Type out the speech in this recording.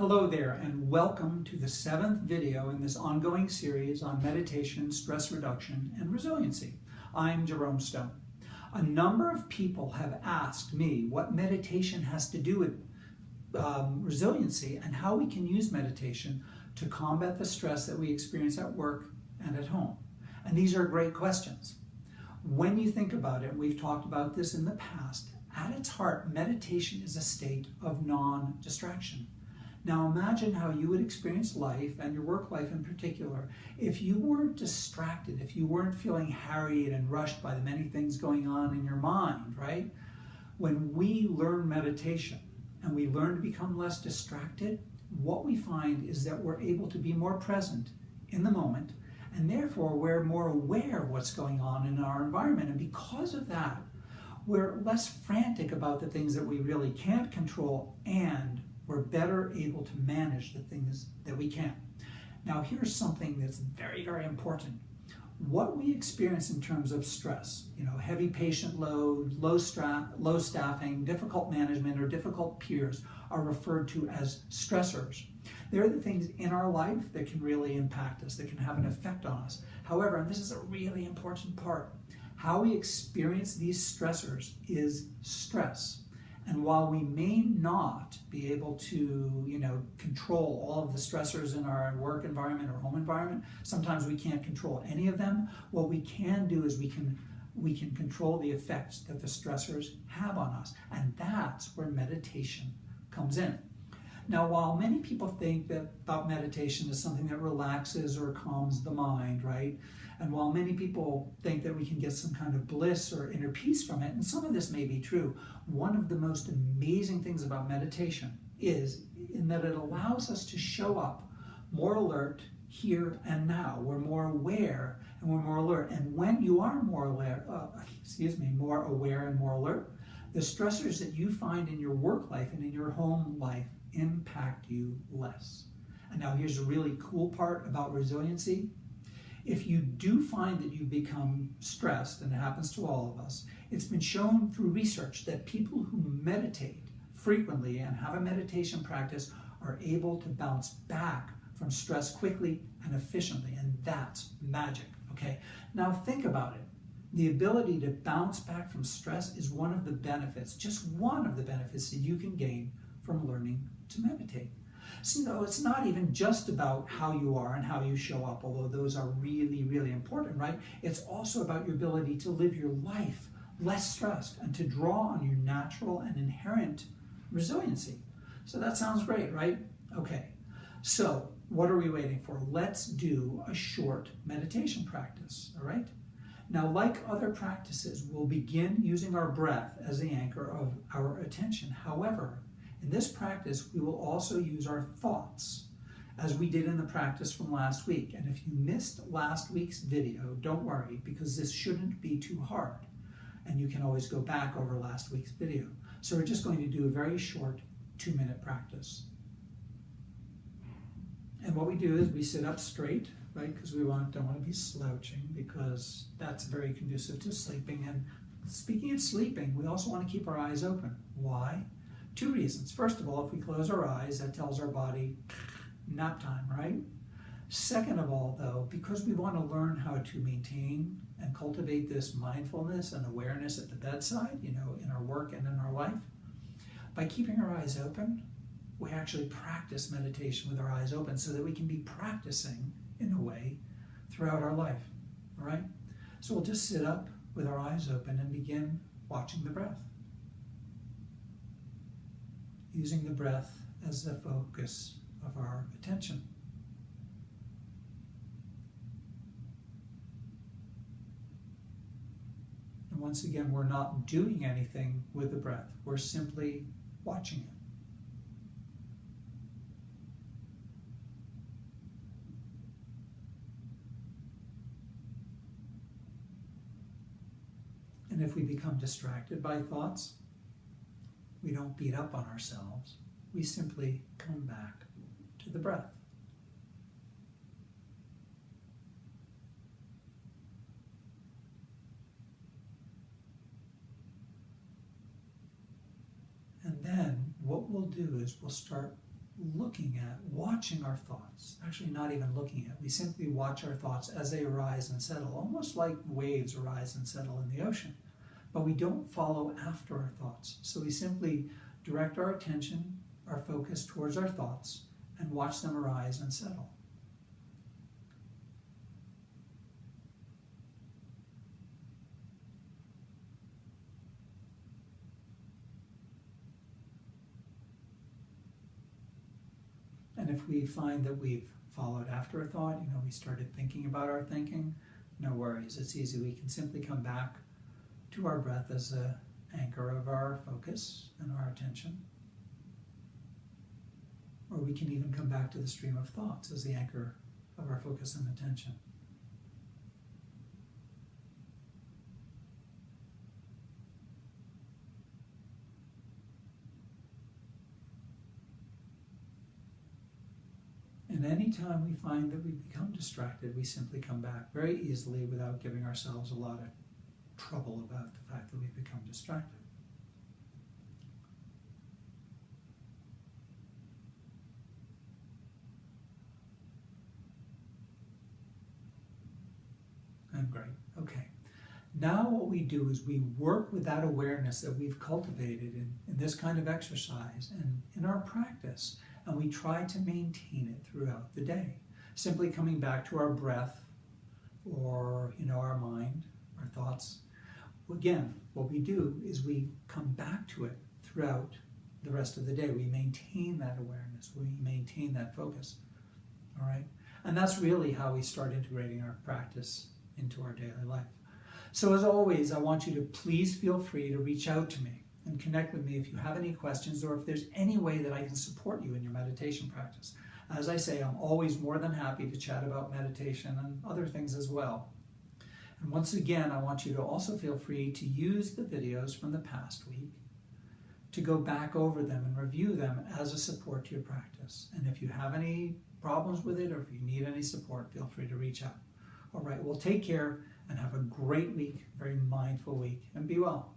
Hello there, and welcome to the 7th video in this ongoing series on meditation, stress reduction, and resiliency. I'm Jerome Stone. A number of people have asked me what meditation has to do with resiliency and how we can use meditation to combat the stress that we experience at work and at home. And these are great questions. When you think about it, we've talked about this in the past, at its heart, meditation is a state of non-distraction. Now imagine how you would experience life, and your work life in particular, if you weren't distracted, if you weren't feeling harried and rushed by the many things going on in your mind, right? When we learn meditation and we learn to become less distracted, what we find is that we're able to be more present in the moment, and therefore we're more aware of what's going on in our environment. And because of that, we're less frantic about the things that we really can't control, and we're better able to manage the things that we can. Now, here's something that's very, very important. What we experience in terms of stress, heavy patient load, low staffing, difficult management, or difficult peers are referred to as stressors. They're the things in our life that can really impact us, that can have an effect on us. However, and this is a really important part, how we experience these stressors is stress. And while we may not be able to, control all of the stressors in our work environment or home environment, sometimes we can't control any of them. What we can do is we can control the effects that the stressors have on us. And that's where meditation comes in. Now, while many people think that about meditation as something that relaxes or calms the mind, right? And while many people think that we can get some kind of bliss or inner peace from it, and some of this may be true, one of the most amazing things about meditation is in that it allows us to show up more alert here and now. We're more aware and we're more alert. And when you are more aware and more alert, the stressors that you find in your work life and in your home life impact you less. And now here's a really cool part about resiliency. If you do find that you become stressed, and it happens to all of us, it's been shown through research that people who meditate frequently and have a meditation practice are able to bounce back from stress quickly and efficiently, and that's magic, okay? Now think about it. The ability to bounce back from stress is one of the benefits, just one of the benefits that you can gain from learning to meditate. So it's not even just about how you are and how you show up, although those are really, really important, right? It's also about your ability to live your life less stressed and to draw on your natural and inherent resiliency. So that sounds great, right? Okay, so what are we waiting for? Let's do a short meditation practice, all right? Now, like other practices, we'll begin using our breath as the anchor of our attention. However, in this practice, we will also use our thoughts, as we did in the practice from last week. And if you missed last week's video, don't worry, because this shouldn't be too hard. And you can always go back over last week's video. So we're just going to do a very short 2-minute practice. And what we do is we sit up straight, right? Because we don't want to be slouching, because that's very conducive to sleeping. And speaking of sleeping, we also want to keep our eyes open. Why? 2 reasons. First of all, if we close our eyes, that tells our body nap time, right? Second of all, though, because we want to learn how to maintain and cultivate this mindfulness and awareness at the bedside, in our work and in our life, by keeping our eyes open, we actually practice meditation with our eyes open so that we can be practicing in a way throughout our life, all right? So we'll just sit up with our eyes open and begin watching the breath, using the breath as the focus of our attention. And once again, we're not doing anything with the breath. We're simply watching it. And if we become distracted by thoughts, we don't beat up on ourselves. We simply come back to the breath. And then what we'll do is we'll start looking at, watching our thoughts. Actually, not even looking at. We simply watch our thoughts as they arise and settle, almost like waves arise and settle in the ocean. But we don't follow after our thoughts. So we simply direct our attention, our focus towards our thoughts, and watch them arise and settle. And if we find that we've followed after a thought, we started thinking about our thinking, no worries. It's easy. We can simply come back to our breath as an anchor of our focus and our attention. Or we can even come back to the stream of thoughts as the anchor of our focus and attention. And anytime we find that we become distracted, we simply come back very easily without giving ourselves a lot of trouble about the fact that we've become distracted. And great. Okay. Now what we do is we work with that awareness that we've cultivated in this kind of exercise and in our practice, and we try to maintain it throughout the day. Simply coming back to our breath or, our mind, our thoughts. Again, what we do is we come back to it throughout the rest of the day. We maintain that awareness. We maintain that focus. All right? And that's really how we start integrating our practice into our daily life. So as always, I want you to please feel free to reach out to me and connect with me if you have any questions or if there's any way that I can support you in your meditation practice. As I say, I'm always more than happy to chat about meditation and other things as well. And once again, I want you to also feel free to use the videos from the past week to go back over them and review them as a support to your practice. And if you have any problems with it or if you need any support, feel free to reach out. All right, well, take care and have a great week, very mindful week, and be well.